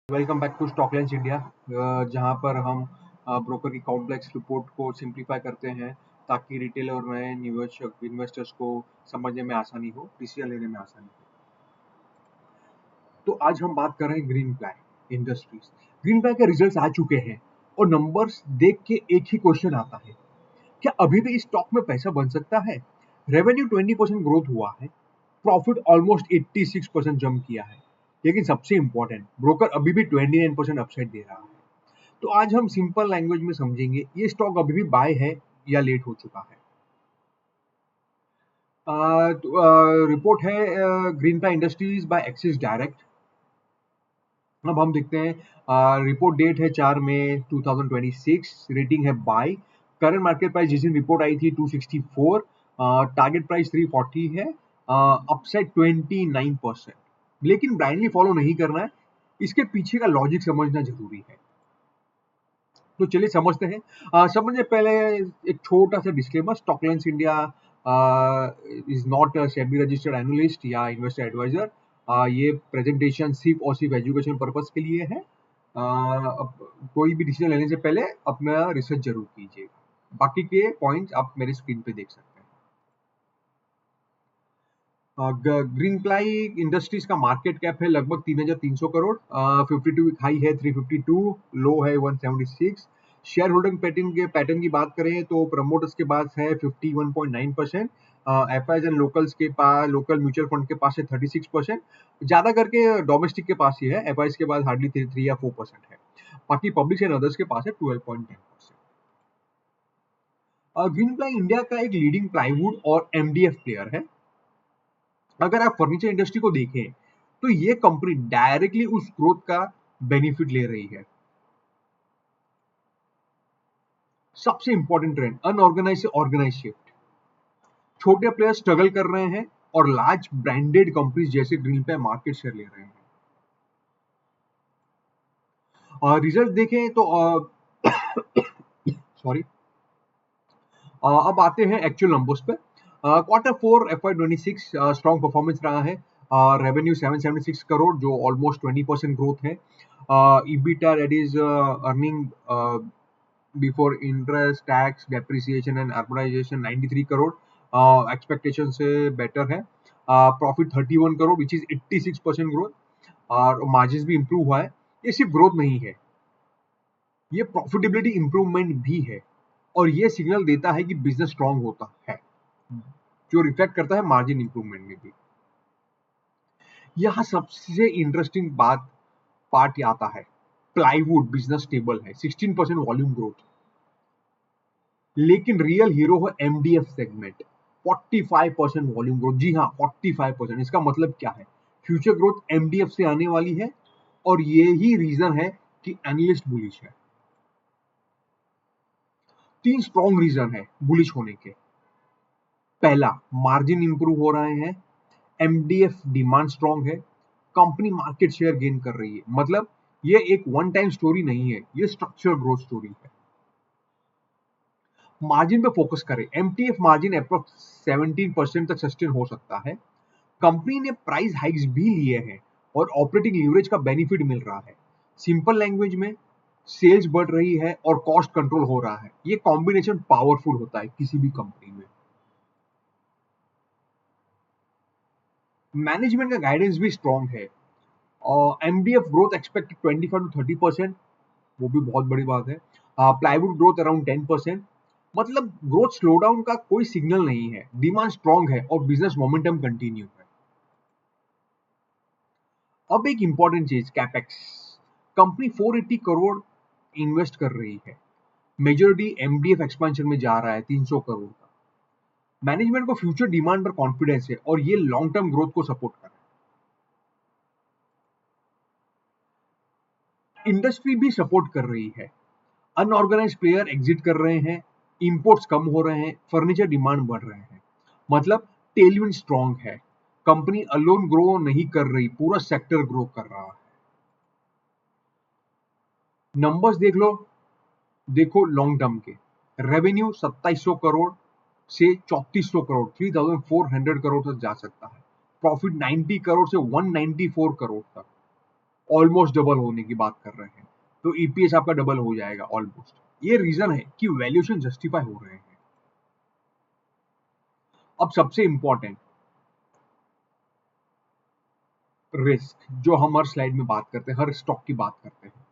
Welcome back to स्टॉकलाइंस India, जहां पर हम ब्रोकर की कॉम्प्लेक्स रिपोर्ट को सिंप्लीफाई करते हैं ताकि रिटेल और नए निवेशक इन्वेस्टर्स को समझने में आसानी हो, डिसीजन लेने में आसानी हो। तो आज हम बात कर रहे हैं green Ply industries. Green ply के रिजल्ट्स आ चुके हैं और नंबर्स देख के एक ही क्वेश्चन आता है, क्या अभी भी इस स्टॉक में पैसा बन सकता है? रेवेन्यू 20% ग्रोथ हुआ है, प्रॉफिट ऑलमोस्ट 86% जंप किया है, लेकिन सबसे इंपॉर्टेंट ब्रोकर अभी भी 29% अपसाइड दे रहा है। तो आज हम सिंपल लैंग्वेज में समझेंगे ये स्टॉक अभी भी बाय है या लेट हो चुका है। रिपोर्ट है Green Ply Industries buy Axis Direct. अब हम देखते हैं, रिपोर्ट डेट है 4 मई 2026, रेटिंग है बाय। करंट मार्केट प्राइस जिस दिन रिपोर्ट आई थी 264, टारगेट प्राइस 340 है, अपसाइड 29%। लेकिन ब्लाइंडली फॉलो नहीं करना है, इसके पीछे का लॉजिक समझना जरूरी है। तो चलिए समझते हैं। समझने पहले एक छोटा सा disclaimer, Stocklines India is not a SEBI registered analyst या इन्वेस्टर एडवाइजर। ये प्रेजेंटेशन सिर्फ और सिर्फ एजुकेशन पर्पस के लिए है। कोई भी डिसीजन लेने से पहले अपना रिसर्च जरूर कीजिएगा। बाकी के पॉइंट्स आप मेरे स्क्रीन पे देख सकते हैं। ग्रीन प्लाई इंडस्ट्रीज का मार्केट कैप है लगभग 3,300 करोड़। 52 हाई है 352, लो है 176। शेयर होल्डिंग पैटर्न की बात करें तो प्रमोटर्स के पास है 51.9%। एफआईज एंड लोकल्स के पास, लोकल म्यूचुअल फंड के पास है 36%। ज्यादा करके डोमेस्टिक के पास ही है, एफआईज के पास हार्डली 3 या 4% है। बाकी पब्लिक एंड अदर्स के पास है 12.10%। ग्रीन प्लाई इंडिया का एक लीडिंग प्लाईवुड और एमडीएफ प्लेयर है। अगर आप फर्नीचर इंडस्ट्री को देखें तो ये कंपनी डायरेक्टली उस ग्रोथ का बेनिफिट ले रही है। सबसे इंपॉर्टेंट ट्रेंड, अनऑर्गेनाइज से ऑर्गेनाइज शिफ्ट। छोटे प्लेयर स्ट्रगल कर रहे हैं और लार्ज ब्रांडेड कंपनीज जैसे ग्रीन पे मार्केट शेयर ले रहे हैं। और रिजल्ट देखें तो सॉरी, अब आते हैं एक्चुअल नंबर्स पे। Q4 FY26 स्ट्रॉन्ग परफॉर्मेंस रहा है। रेवेन्यू 776 करोड़ जो ऑलमोस्ट 20% ग्रोथ है। EBITDA that is earning before interest tax depreciation and urbanisation 93 crore, expectation से बेटर है। Profit 31 crore which is 86% growth, और मार्जिन भी इंप्रूव हुआ है। ये सिर्फ ग्रोथ नहीं है, ये प्रॉफिटेबिलिटी इंप्रूवमेंट भी है, और ये सिग्नल देता है कि बिजनेस स्ट्रांग होता है, जो रिफ्लेक्ट करता है मार्जिन इंप्रूवमेंट में भी। यहाँ सबसे इंटरेस्टिंग बात पार्ट आता है, प्लाईवुड बिजनेस स्टेबल है, 16% वॉल्यूम ग्रोथ, लेकिन रियल हीरो है एमडीएफ सेगमेंट, 45% वॉल्यूम ग्रोथ। जी हाँ, 45%। इसका मतलब क्या है? फ्यूचर ग्रोथ एमडीएफ से आने वाली है, और यही रीजन है कि एनालिस्ट बुलिश है। 3 स्ट्रॉन्ग रीजन है बुलिश होने के। पहला, मार्जिन इंप्रूव हो रहे हैं, एमडीएफ डिमांड स्ट्रॉन्ग है, कंपनी मार्केट शेयर गेन कर रही है। मतलब ये एक वन टाइम स्टोरी नहीं है, ये स्ट्रक्चरल ग्रोथ स्टोरी है। मार्जिन पे फोकस करें, एमटीएफ मार्जिन अप्रोक्स 17% तक सस्टेन हो सकता है। कंपनी ने प्राइस हाइक्स भी लिए हैं और ऑपरेटिंग लीवरेज का बेनिफिट मिल रहा है। सिंपल लैंग्वेज में, सेल्स बढ़ रही है और कॉस्ट कंट्रोल हो रहा है। ये कॉम्बिनेशन पावरफुल होता है किसी भी कंपनी में। मैनेजमेंट का गाइडेंस भी स्ट्रॉन्ग है, और एमडीएफ ग्रोथ एक्सपेक्ट 25 to 30%, वो भी बहुत बड़ी बात है। Plywood growth around 10%। मतलब ग्रोथ स्लोडाउन का कोई सिग्नल नहीं है, डिमांड स्ट्रॉन्ग है और बिजनेस मोमेंटम कंटिन्यू है। अब एक इंपॉर्टेंट चीज, कैपेक्स। कंपनी 480 करोड़ इन्वेस्ट कर रही है, मेजोरिटी एमडीएफ एक्सपेंशन में जा रहा है 300 करोड़ का। मैनेजमेंट को फ्यूचर डिमांड पर कॉन्फिडेंस है और ये लॉन्ग टर्म ग्रोथ को सपोर्ट कर रहा है। इंडस्ट्री भी सपोर्ट कर रही है, अनऑर्गेनाइज प्लेयर एग्जिट कर रहे हैं, इंपोर्ट्स कम हो रहे हैं, फर्नीचर डिमांड बढ़ रहे हैं। मतलब टेलविंड स्ट्रॉन्ग है, कंपनी अलोन ग्रो नहीं कर रही, पूरा सेक्टर ग्रो कर रहा है। नंबर्स देख लो, देखो लॉन्ग टर्म के। रेवेन्यू 2700 करोड़ से 3400 करोड़, 3400 करोड़ तक जा सकता है। प्रॉफिट 90 करोड़ से 194 करोड़ तक। ऑलमोस्ट डबल होने की बात कर रहे हैं, तो ईपीएस आपका डबल हो जाएगा ऑलमोस्ट। ये रीजन है कि वैल्यूएशन जस्टिफाई हो रहे हैं। अब सबसे इंपॉर्टेंट रिस्क जो हम हर स्लाइड में बात करते हैं, हर स्टॉक की बात करते हैं,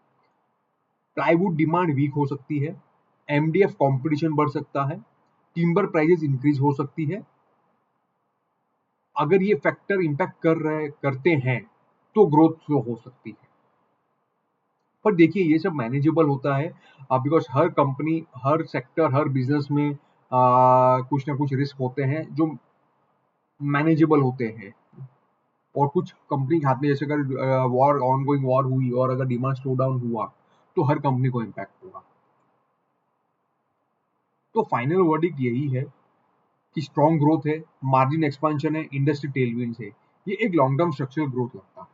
प्लाईवुड डिमांड वीक हो सकती है, एमडीएफ कंपटीशन बढ़ सकता है, टिम्बर प्राइसेस इंक्रीज हो सकती है। अगर ये फैक्टर इंपैक्ट करते हैं तो ग्रोथ स्लो हो सकती है। पर देखिए ये सब मैनेजेबल होता है, because her company, her sector, her business में कुछ ना कुछ रिस्क होते हैं जो मैनेजेबल होते हैं। और कुछ कंपनी के हाथ में, जैसे अगर वॉर, ऑनगोइंग वॉर हुई और अगर डिमांड स्लो डाउन हुआ तो हर कंपनी को इम्पैक्ट होगा। तो फाइनल वर्डिक्ट यही है कि स्ट्रॉन्ग ग्रोथ है, मार्जिन एक्सपांशन है, इंडस्ट्री टेलविंड्स है। ये एक लॉन्ग टर्म स्ट्रक्चरल ग्रोथ लगता है।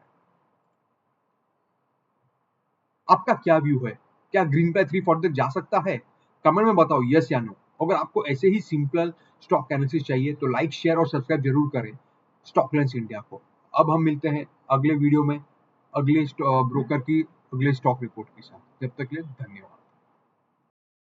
आपका क्या व्यू है? क्या ग्रीन बाय 340 तक जा सकता है? कमेंट में बताओ यस या नो। अगर आपको ऐसे ही सिंपल स्टॉक एनालिसिस चाहिए तो लाइक, शेयर और सब्सक्राइब जरूर करें स्टॉकलेंस इंडिया को। अब हम मिलते हैं अगले वीडियो में, अगले ब्रोकर की अगले स्टॉक रिपोर्ट के साथ। जब तक के लिए धन्यवाद।